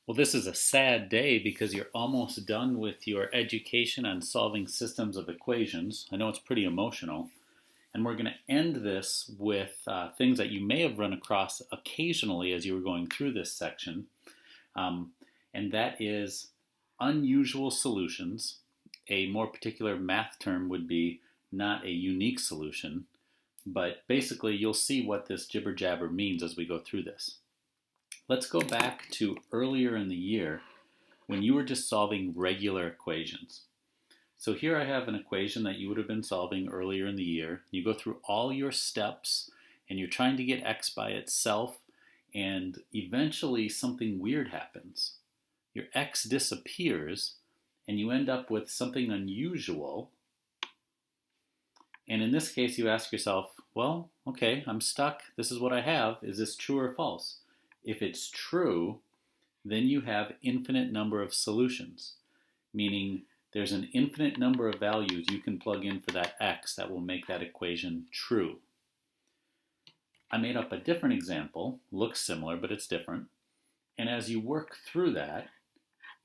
Well, this is a sad day because you're almost done with your education on solving systems of equations. I know it's pretty emotional. And we're going to end this with things that you may have run across occasionally as you were going through this section. Um, and that is unusual solutions. A more particular math term would be not a unique solution. But basically, you'll see what this jibber jabber means as we go through this. Let's go back to earlier in the year when you were just solving regular equations. So here I have an equation that you would have been solving earlier in the year. You go through all your steps and you're trying to get x by itself, and eventually something weird happens. Your x disappears and you end up with something unusual. And in this case you ask yourself, well, okay, I'm stuck. This is what I have. Is this true or false? If it's true, then you have infinite number of solutions, meaning there's an infinite number of values you can plug in for that x that will make that equation true. I made up a different example, looks similar, but it's different. And as you work through that,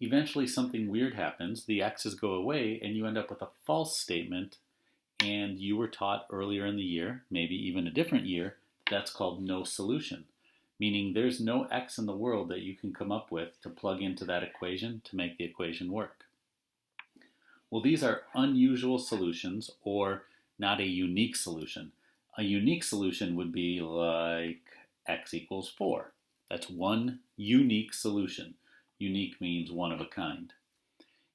eventually something weird happens, the x's go away, and you end up with a false statement, and you were taught earlier in the year, maybe even a different year, that's called no solution, meaning there's no x in the world that you can come up with to plug into that equation to make the equation work. Well, these are unusual solutions or not a unique solution. A unique solution would be like x equals 4. That's one unique solution. Unique means one of a kind.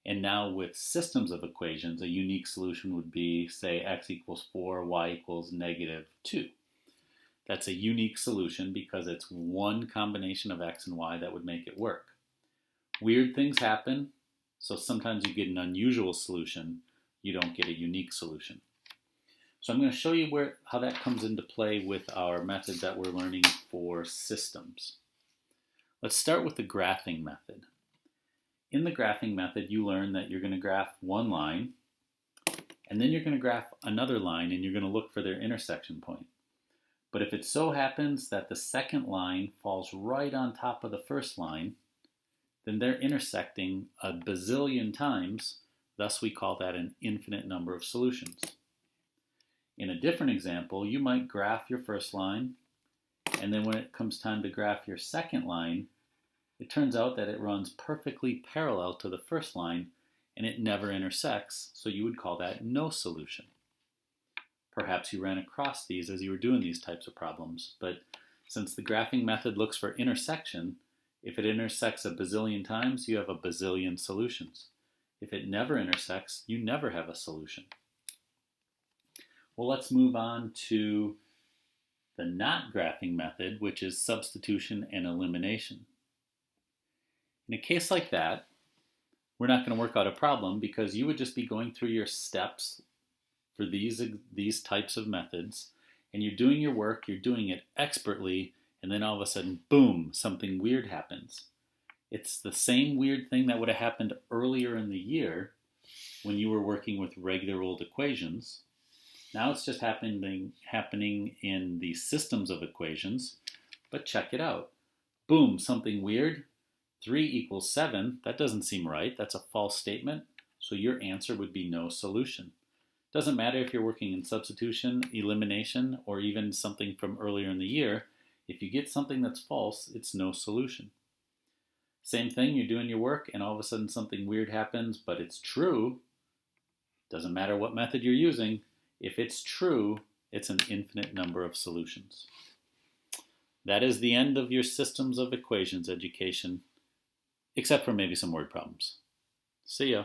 And now with systems of equations, a unique solution would be, say, x equals 4, y equals negative 2. That's a unique solution because it's one combination of x and y that would make it work. Weird things happen, so sometimes you get an unusual solution, you don't get a unique solution. So I'm going to show you how that comes into play with our method that we're learning for systems. Let's start with the graphing method. In the graphing method, you learn that you're going to graph one line, and then you're going to graph another line, and you're going to look for their intersection point. But if it so happens that the second line falls right on top of the first line, then they're intersecting a bazillion times, thus we call that an infinite number of solutions. In a different example, you might graph your first line, and then when it comes time to graph your second line, it turns out that it runs perfectly parallel to the first line, and it never intersects, so you would call that no solution. Perhaps you ran across these as you were doing these types of problems, but since the graphing method looks for intersection, if it intersects a bazillion times, you have a bazillion solutions. If it never intersects, you never have a solution. Well, let's move on to the not graphing method, which is substitution and elimination. In a case like that, we're not going to work out a problem because you would just be going through your steps for these types of methods, and you're doing your work, you're doing it expertly, and then all of a sudden, boom, something weird happens. It's the same weird thing that would have happened earlier in the year when you were working with regular old equations. Now it's just happening in the systems of equations, but check it out. Boom, something weird. 3 equals 7, that doesn't seem right. That's a false statement, so your answer would be no solution. Doesn't matter if you're working in substitution, elimination, or even something from earlier in the year. If you get something that's false, it's no solution. Same thing, you're doing your work and all of a sudden something weird happens, but it's true. Doesn't matter what method you're using. If it's true, it's an infinite number of solutions. That is the end of your systems of equations education, except for maybe some word problems. See ya.